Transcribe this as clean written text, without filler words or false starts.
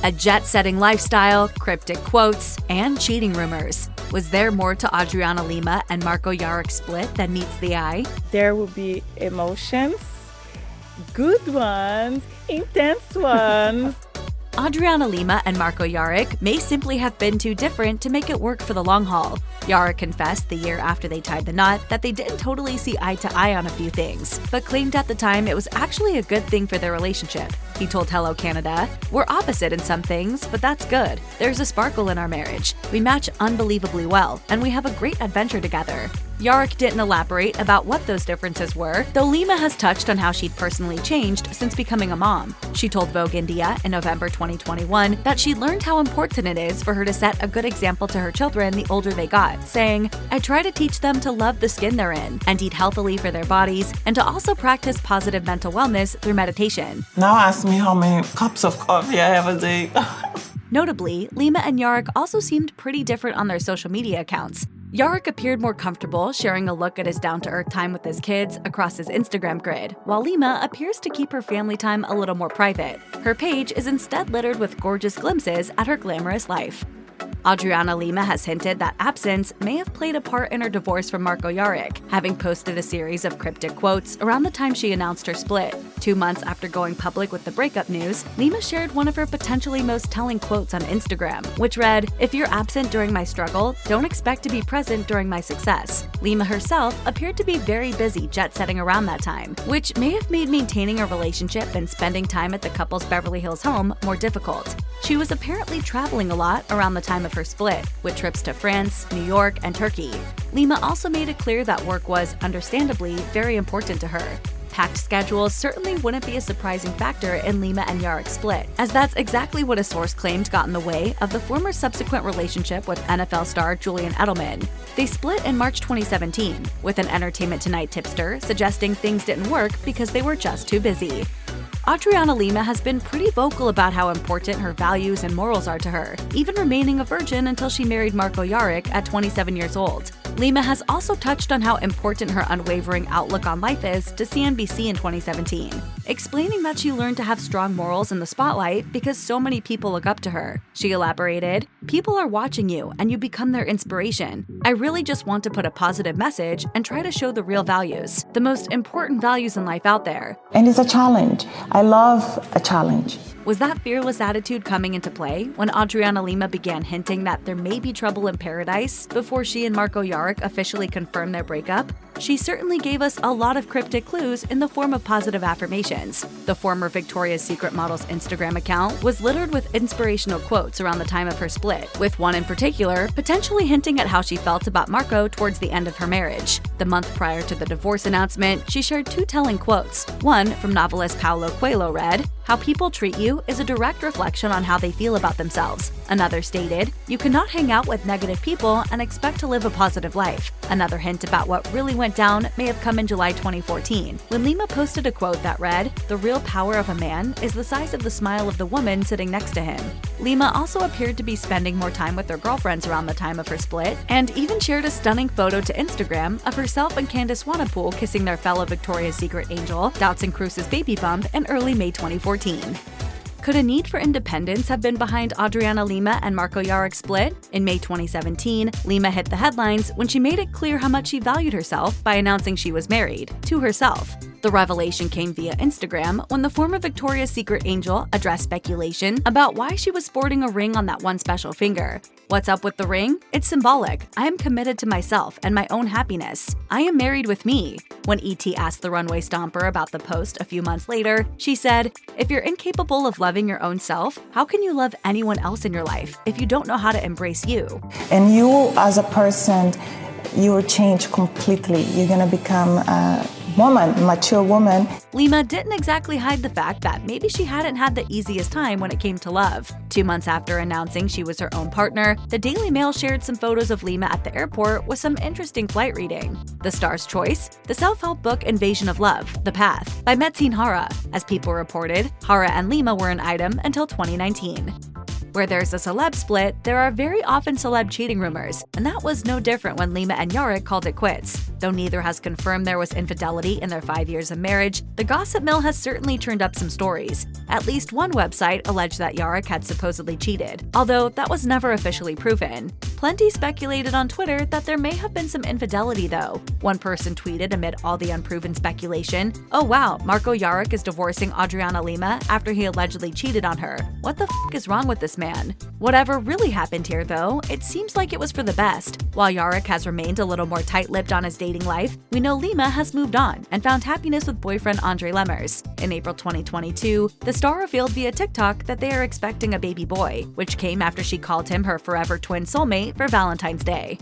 A jet-setting lifestyle, cryptic quotes, and cheating rumors. Was there more to Adriana Lima and Marko Jaric's split than meets the eye? There will be emotions, good ones, intense ones. Adriana Lima and Marko Jarić may simply have been too different to make it work for the long haul. Jarić confessed the year after they tied the knot that they didn't totally see eye to eye on a few things, but claimed at the time it was actually a good thing for their relationship. He told Hello Canada, "We're opposite in some things, but that's good. There's a sparkle in our marriage. We match unbelievably well, and we have a great adventure together." Jarić didn't elaborate about what those differences were, though Lima has touched on how she'd personally changed since becoming a mom. She told Vogue India in November 2021 that she learned how important it is for her to set a good example to her children the older they got, saying, "I try to teach them to love the skin they're in and eat healthily for their bodies, and to also practice positive mental wellness through meditation." Now ask me how many cups of coffee I have a day. Notably, Lima and Jarić also seemed pretty different on their social media accounts. Jarić appeared more comfortable sharing a look at his down-to-earth time with his kids across his Instagram grid, while Lima appears to keep her family time a little more private. Her page is instead littered with gorgeous glimpses at her glamorous life. Adriana Lima has hinted that absence may have played a part in her divorce from Marko Jarić, having posted a series of cryptic quotes around the time she announced her split. 2 months after going public with the breakup news, Lima shared one of her potentially most telling quotes on Instagram, which read, "If you're absent during my struggle, don't expect to be present during my success." Lima herself appeared to be very busy jet-setting around that time, which may have made maintaining a relationship and spending time at the couple's Beverly Hills home more difficult. She was apparently traveling a lot around the time of her split, with trips to France, New York, and Turkey. Lima also made it clear that work was, understandably, very important to her. Packed schedules certainly wouldn't be a surprising factor in Lima and Jaric's split, as that's exactly what a source claimed got in the way of the former's subsequent relationship with NFL star Julian Edelman. They split in March 2017, with an Entertainment Tonight tipster suggesting things didn't work because they were just too busy. Adriana Lima has been pretty vocal about how important her values and morals are to her, even remaining a virgin until she married Marko Jarić at 27 years old. Lima has also touched on how important her unwavering outlook on life is to CNBC in 2017, explaining that she learned to have strong morals in the spotlight because so many people look up to her. She elaborated, "People are watching you and you become their inspiration. I really just want to put a positive message and try to show the real values, the most important values in life out there." And it's a challenge. I love a challenge. Was that fearless attitude coming into play when Adriana Lima began hinting that there may be trouble in paradise before she and Marko Jarić officially confirmed their breakup? She certainly gave us a lot of cryptic clues in the form of positive affirmations. The former Victoria's Secret model's Instagram account was littered with inspirational quotes around the time of her split, with one in particular potentially hinting at how she felt about Marko towards the end of her marriage. The month prior to the divorce announcement, she shared 2 telling quotes. One from novelist Paulo Coelho read, "How people treat you is a direct reflection on how they feel about themselves." Another stated, "You cannot hang out with negative people and expect to live a positive life." Another hint about what really went down may have come in July 2014, when Lima posted a quote that read, "The real power of a man is the size of the smile of the woman sitting next to him." Lima also appeared to be spending more time with her girlfriends around the time of her split, and even shared a stunning photo to Instagram of herself and Candice Swanepoel kissing their fellow Victoria's Secret angel, Doutzen Cruz's baby bump, in early May 2014. Could a need for independence have been behind Adriana Lima and Marko Jaric's split? In May 2017, Lima hit the headlines when she made it clear how much she valued herself by announcing she was married to herself. The revelation came via Instagram when the former Victoria's Secret angel addressed speculation about why she was sporting a ring on that one special finger. "What's up with the ring? It's symbolic. I am committed to myself and my own happiness. I am married with me." When ET asked the runway stomper about the post a few months later, she said, "If you're incapable of loving your own self, how can you love anyone else in your life if you don't know how to embrace you?" And you, as a person, you will change completely. You're gonna become a woman, mature woman. Lima didn't exactly hide the fact that maybe she hadn't had the easiest time when it came to love. 2 months after announcing she was her own partner, the Daily Mail shared some photos of Lima at the airport with some interesting flight reading. The star's choice? The self-help book Invasion of Love, The Path, by Metzine Hara. As People reported, Hara and Lima were an item until 2019. Where there's a celeb split, there are very often celeb cheating rumors, and that was no different when Lima and Jarić called it quits. Though neither has confirmed there was infidelity in their 5 years of marriage, the gossip mill has certainly turned up some stories. At least one website alleged that Jarić had supposedly cheated, although that was never officially proven. Plenty speculated on Twitter that there may have been some infidelity though. One person tweeted amid all the unproven speculation, "Oh wow, Marko Jarić is divorcing Adriana Lima after he allegedly cheated on her. What the f is wrong with this man?" Whatever really happened here though, it seems like it was for the best. While Jarić has remained a little more tight-lipped on his dating life, we know Lima has moved on and found happiness with boyfriend Andre Lemmers. In April 2022, the star revealed via TikTok that they are expecting a baby boy, which came after she called him her forever twin soulmate for Valentine's Day.